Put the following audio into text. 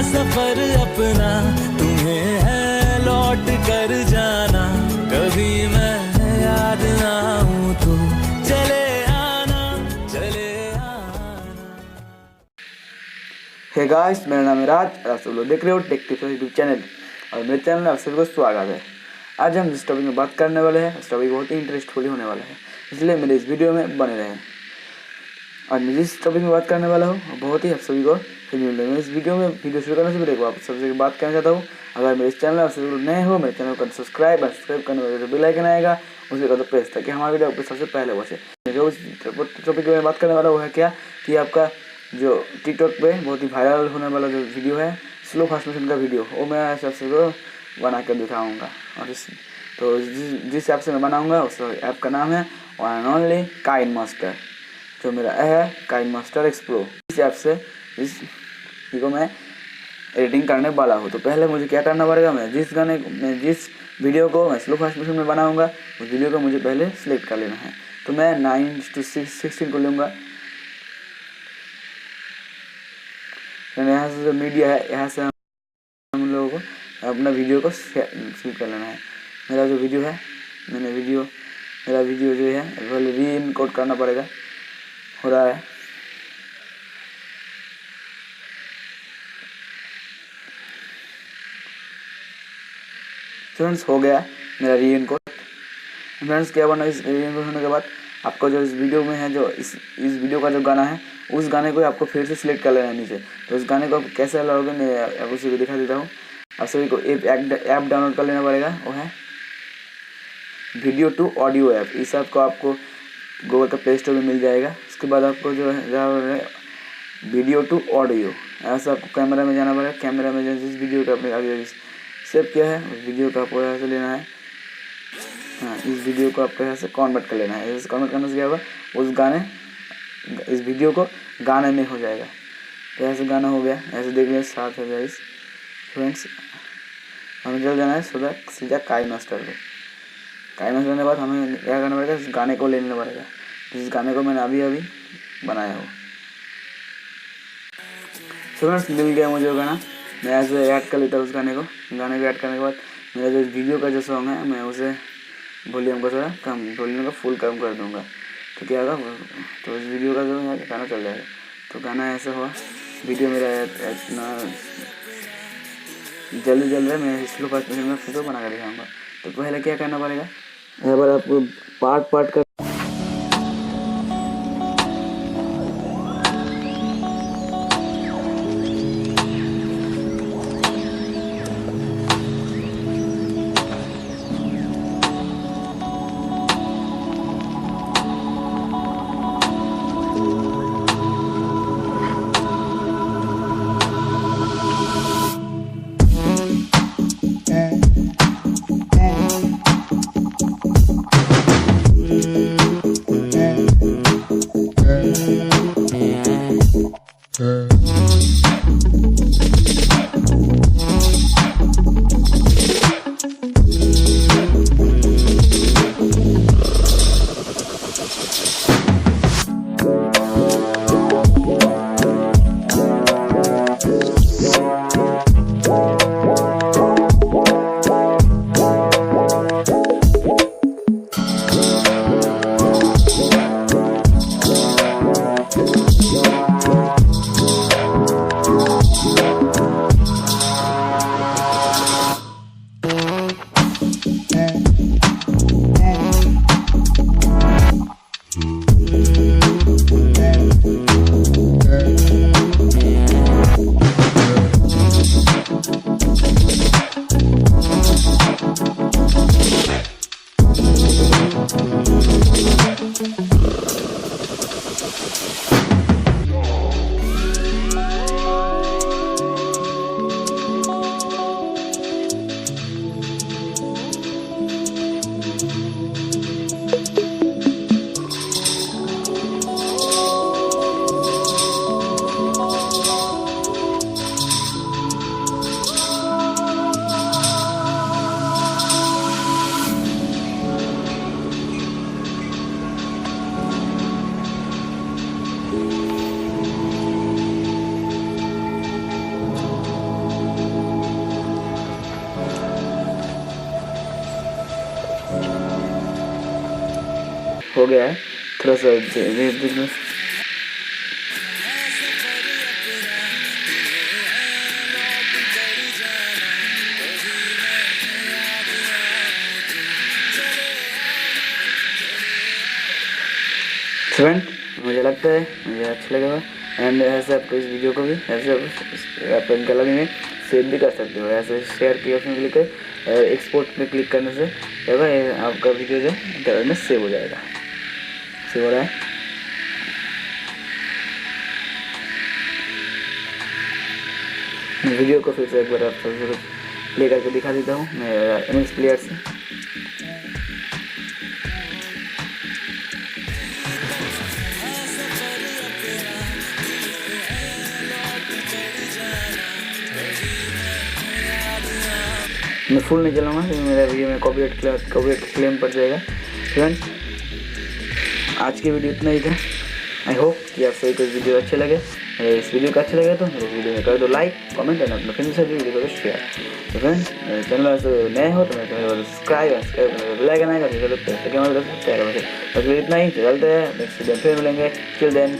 सफर अपना, तुम्हें है लौट कर जाना, कभी मैं याद ना आऊं तो चले आना, चले आना। हे गाइस, मेरा नाम है राज और आप सब लोग देख रहे हो टेक टिप्स यूट्यूब चैनल और मेरे चैनल में आप सभी को स्वागत है। आज हम जिस टॉपिक में बात करने वाले हैं उस टॉपिक बहुत ही इंटरेस्टफुल होने वाला है, इसलिए मेरे इस वीडियो में बने रहें। और मैं जिस टॉपिक में बात करने वाला हूँ बहुत ही आप सभी को मिल रही है। इस वीडियो में वीडियो शुरू करने से पहले आप सबसे बात करना चाहता हूँ, अगर मेरे इस चैनल में आप सभी लोग नए हो मेरे चैनल को सब्सक्राइब करने वाले जो बेल आइकन आएगा उसे कर दो प्रेस, ताकि हमारा वीडियो आपको सबसे पहले पहुँचे। जो टॉपिक में बात करने वाला वो है क्या कि आपका जो टिकटॉक पे बहुत ही वायरल होने वाला जो वीडियो है स्लो फास्ट मोशन का वीडियो, वो मैं सबसे को बना कर दिखाऊंगा। और जिस ऐप से मैं बनाऊंगा उस ऐप का नाम है one and only KineMaster, जो मेरा है काइन मास्टर एक्सप्लो। इस ऐप से इस को मैं एडिटिंग करने वाला हूँ। तो पहले मुझे क्या करना पड़ेगा, मैं जिस वीडियो को मैं स्लो फास्ट मोशन में बनाऊंगा उस वीडियो को मुझे पहले सिलेक्ट कर लेना है। तो मैं 9:16 को लूँगा। यहाँ से जो मीडिया है यहाँ से हम लोगों को अपना वीडियो को शूट कर लेना है। मेरा जो वीडियो है मेरा वीडियो जो है पहले री इनकोड करना पड़ेगा, हो रहा है। फ्रेंड्स, हो गया मेरा री इनकोड। फ्रेंड्स, क्या बना इस री इनकोड होने के बाद आपको जो इस वीडियो में है जो इस वीडियो का जो गाना है उस गाने को आपको फिर से सिलेक्ट कर लेना है नीचे। तो उस गाने को आप कैसे लाओगे मैं आप उसी को दिखा देता हूँ। आप सभी को ऐप डाउनलोड कर लेना पड़ेगा, वो है वीडियो टू ऑडियो ऐप। इस ऐप को आपको गूगल का प्ले स्टोर में मिल जाएगा। उसके बाद आपको जो है वीडियो टू ऑडियो, ऐसा आपको कैमरा में जाना पड़ेगा। कैमरा में जिस वीडियो का अपने आगे सेव किया है उस वीडियो का आपको यहाँ से लेना है। हाँ, इस वीडियो को आपको यहाँ से कन्वर्ट कर लेना है। ऐसे कन्वर्ट करने से क्या होगा, इस वीडियो को गाने में हो जाएगा। तो ऐसे गाना हो गया, ऐसे देख लें साथ हो गया। इस फ्रेंड्स, हमें चल जाना है सीधा काइन मास्टर पे। काइन मास्टर करने के बाद हमें क्या करना पड़ेगा, इस गाने को ले लेना पड़ेगा जिस गाने को मैंने अभी बनाया हो। फ्रेंड्स, मिल गया मुझे वो गाना। मैं ऐसे ऐड कर लेता हूँ उस गाने को ऐड करने के बाद मेरा जो वीडियो का जो सॉन्ग है मैं उसे वॉल्यूम को थोड़ा कम, वॉल्यूम को फुल कम कर दूँगा। तो क्या होगा, तो इस वीडियो का जो है गाना चल जाएगा। तो गाना ऐसा हुआ, वीडियो मेरा इतना जल्दी मैं स्लो फास्ट मोशन में फोटो बना कर दिखाऊंगा। तो पहले क्या करना पड़ेगा, यहाँ पर आपको पार्ट कर हो गया है थोड़ा सा बिजनेस। फ्रेंड मुझे लगता है मुझे अच्छा लगेगा। एंड ऐसे आपको इस वीडियो को भी ऐसे आप गैलरी में सेव भी कर सकते हो। ऐसे शेयर की ऑप्शन क्लिक कर और एक्सपोर्ट पे क्लिक करने से क्या होगा, आपका वीडियो जो गैलरी में सेव हो जाएगा। सेव हो रहा है। मैं वीडियो को फिर से एक बार आप सबसे प्ले करके दिखा देता हूँ मैं इमेज प्लेयर से। मैं फुल नहीं चलाऊँगा क्योंकि मेरा वीडियो में कॉपीराइट क्लेम पड़ जाएगा। फ्रेंड आज की वीडियो इतना ही था। आई होप कि आप सभी को इस वीडियो अच्छे लगे। इस वीडियो का अच्छा लगे तो मेरे वीडियो में कर दो लाइक, कमेंट एंड अपने फ्रेंड्स के साथ वीडियो को शेयर। तो फ्रेंड्स चैनल से नए हो तो मेरे चैनल को सब्सक्राइब बेल आइकन आएगा तो क्या मतलब बस इतना ही। चलते हैं नेक्स्ट वीडियो फिर मिलेंगे। Till then